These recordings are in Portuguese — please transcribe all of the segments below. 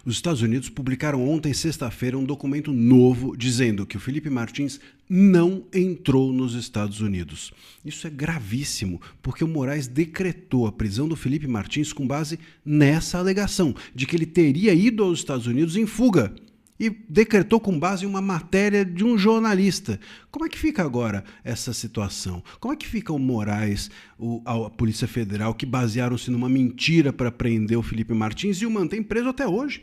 Os Estados Unidos publicaram ontem, sexta-feira, um documento novo dizendo que o Felipe Martins não entrou nos Estados Unidos. Isso é gravíssimo, porque o Moraes decretou a prisão do Felipe Martins com base nessa alegação de que ele teria ido aos Estados Unidos em fuga. E decretou com base em uma matéria de um jornalista. Como é que fica agora essa situação? Como é que fica o Moraes, a Polícia Federal, que basearam-se numa mentira para prender o Felipe Martins e o mantém preso até hoje?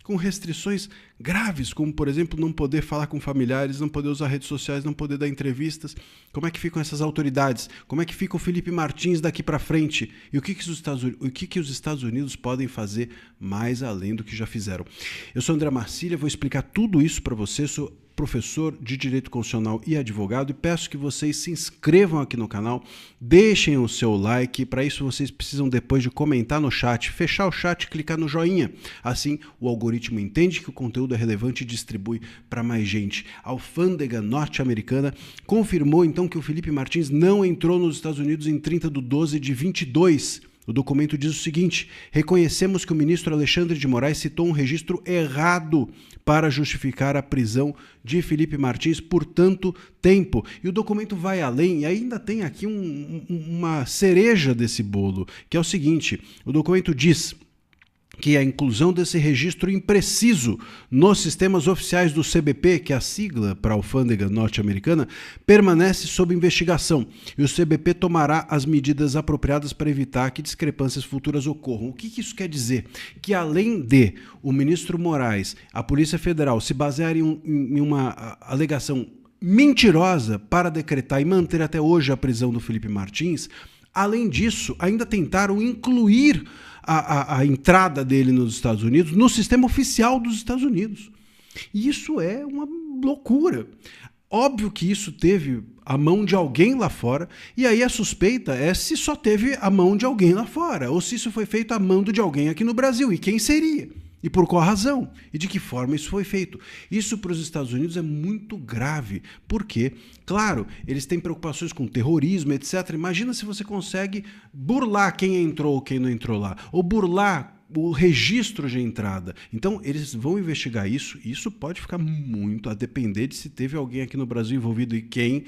Com restrições graves, como, por exemplo, não poder falar com familiares, não poder usar redes sociais, não poder dar entrevistas. Como é que ficam essas autoridades? Como é que fica o Felipe Martins daqui para frente? E o que os Estados Unidos podem fazer mais além do que já fizeram? Eu sou André Marcília, vou explicar tudo isso para você. Sou professor de Direito Constitucional e advogado e peço que vocês se inscrevam aqui no canal, deixem o seu like. Para isso vocês precisam, depois de comentar no chat, fechar o chat e clicar no joinha. Assim o algoritmo entende que o conteúdo é relevante e distribui para mais gente. A alfândega norte-americana confirmou então que o Felipe Martins não entrou nos Estados Unidos em 30/12/22. O documento diz o seguinte: reconhecemos que o ministro Alexandre de Moraes citou um registro errado para justificar a prisão de Felipe Martins por tanto tempo. E o documento vai além e ainda tem aqui uma cereja desse bolo, que é o seguinte: o documento diz que a inclusão desse registro impreciso nos sistemas oficiais do CBP, que é a sigla para a alfândega norte-americana, permanece sob investigação e o CBP tomará as medidas apropriadas para evitar que discrepâncias futuras ocorram. O que isso quer dizer? Que além de o ministro Moraes, a Polícia Federal, se basearem em uma alegação mentirosa para decretar e manter até hoje a prisão do Felipe Martins, além disso, ainda tentaram incluir a entrada dele nos Estados Unidos no sistema oficial dos Estados Unidos. E isso é uma loucura. Óbvio que isso teve a mão de alguém lá fora, e aí a suspeita é se só teve a mão de alguém lá fora, ou se isso foi feito a mando de alguém aqui no Brasil, e quem seria? E por qual razão? E de que forma isso foi feito? Isso para os Estados Unidos é muito grave, porque, claro, eles têm preocupações com terrorismo, etc. Imagina se você consegue burlar quem entrou ou quem não entrou lá, ou burlar o registro de entrada. Então, eles vão investigar isso, e isso pode ficar muito a depender de se teve alguém aqui no Brasil envolvido e quem.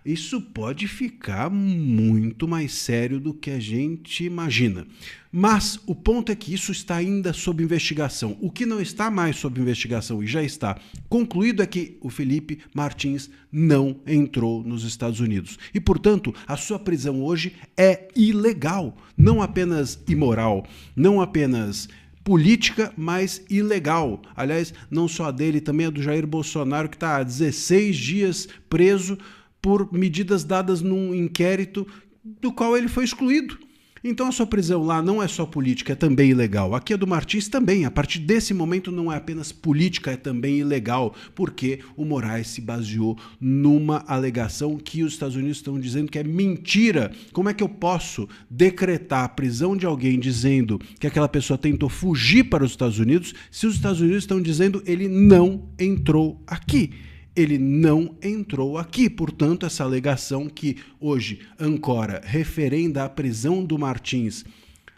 Isso pode ficar muito mais sério do que a gente imagina. Mas o ponto é que isso está ainda sob investigação. O que não está mais sob investigação e já está concluído é que o Felipe Martins não entrou nos Estados Unidos. E, portanto, a sua prisão hoje é ilegal. Não apenas imoral, não apenas política, mas ilegal. Aliás, não só a dele, também a do Jair Bolsonaro, que está há 16 dias preso por medidas dadas num inquérito do qual ele foi excluído. Então a sua prisão lá não é só política, é também ilegal. Aqui a do Martins também. A partir desse momento não é apenas política, é também ilegal, porque o Moraes se baseou numa alegação que os Estados Unidos estão dizendo que é mentira. Como é que eu posso decretar a prisão de alguém dizendo que aquela pessoa tentou fugir para os Estados Unidos, se os Estados Unidos estão dizendo que ele não entrou aqui? Ele não entrou aqui. Portanto, essa alegação que hoje ancora referenda a prisão do Martins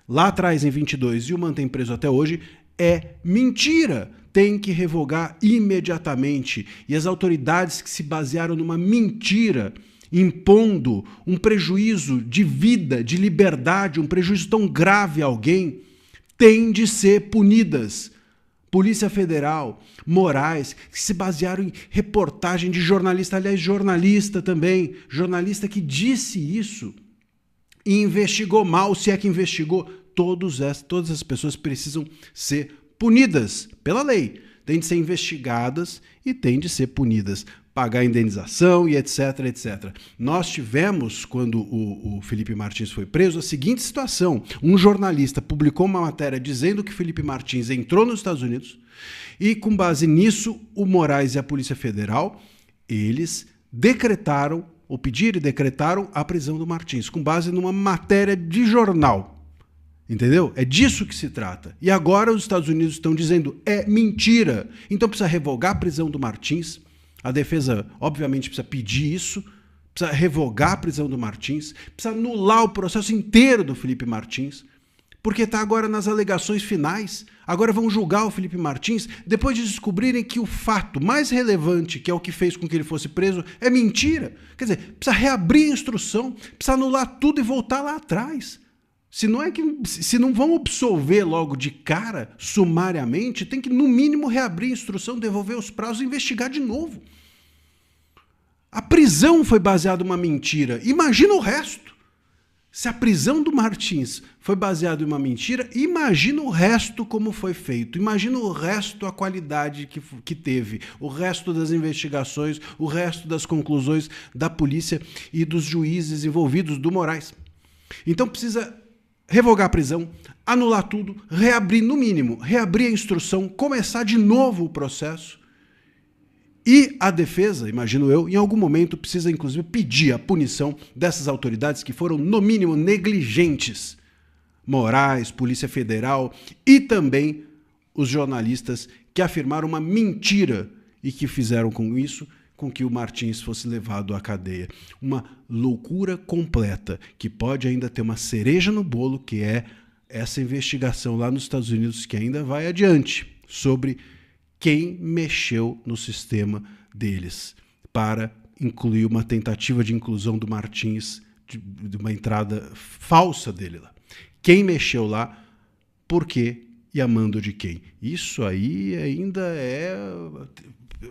lá atrás em 22 e o mantém preso até hoje é mentira. Tem que revogar imediatamente. E as autoridades que se basearam numa mentira, impondo um prejuízo de vida, de liberdade, um prejuízo tão grave a alguém, têm de ser punidas. Polícia Federal, Moraes, que se basearam em reportagem de jornalista, aliás, jornalista também, jornalista que disse isso e investigou mal, se é que investigou. Todas as pessoas precisam ser punidas pela lei, têm de ser investigadas e têm de ser punidas, pagar indenização e etc, etc. Nós tivemos, quando o Felipe Martins foi preso, a seguinte situação: um jornalista publicou uma matéria dizendo que Felipe Martins entrou nos Estados Unidos e, com base nisso, o Moraes e a Polícia Federal, eles decretaram, ou pediram e decretaram a prisão do Martins, com base numa matéria de jornal. Entendeu? É disso que se trata. E agora os Estados Unidos estão dizendo é mentira. Então precisa revogar a prisão do Martins. A defesa, obviamente, precisa pedir isso. Precisa revogar a prisão do Martins. Precisa anular o processo inteiro do Felipe Martins. porque está agora nas alegações finais. Agora vão julgar o Felipe Martins depois de descobrirem que o fato mais relevante, que é o que fez com que ele fosse preso, é mentira. Quer dizer, precisa reabrir a instrução, precisa anular tudo e voltar lá atrás. Se não vão absolver logo de cara, sumariamente, tem que, no mínimo, reabrir a instrução, devolver os prazos e investigar de novo. A prisão foi baseada em uma mentira. Imagina o resto. Se a prisão do Martins foi baseada em uma mentira, imagina o resto como foi feito. Imagina o resto, a qualidade que teve. O resto das investigações, o resto das conclusões da polícia e dos juízes envolvidos, do Moraes. Então precisa revogar a prisão, anular tudo, reabrir, no mínimo, reabrir a instrução, começar de novo o processo. E a defesa, imagino eu, em algum momento precisa inclusive pedir a punição dessas autoridades que foram, no mínimo, negligentes. Moraes, Polícia Federal e também os jornalistas que afirmaram uma mentira e que fizeram com isso com que o Martins fosse levado à cadeia. Uma loucura completa, que pode ainda ter uma cereja no bolo, que é essa investigação lá nos Estados Unidos, que ainda vai adiante, sobre quem mexeu no sistema deles para incluir uma tentativa de inclusão do Martins, de uma entrada falsa dele lá. Quem mexeu lá, por quê e a mando de quem? Isso aí ainda é...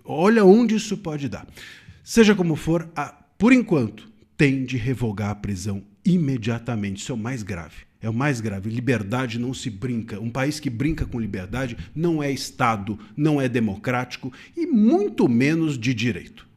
Olha onde isso pode dar. Seja como for, por enquanto, tem de revogar a prisão imediatamente. Isso é o mais grave. É o mais grave. Liberdade não se brinca. Um país que brinca com liberdade não é Estado, não é democrático e muito menos de direito.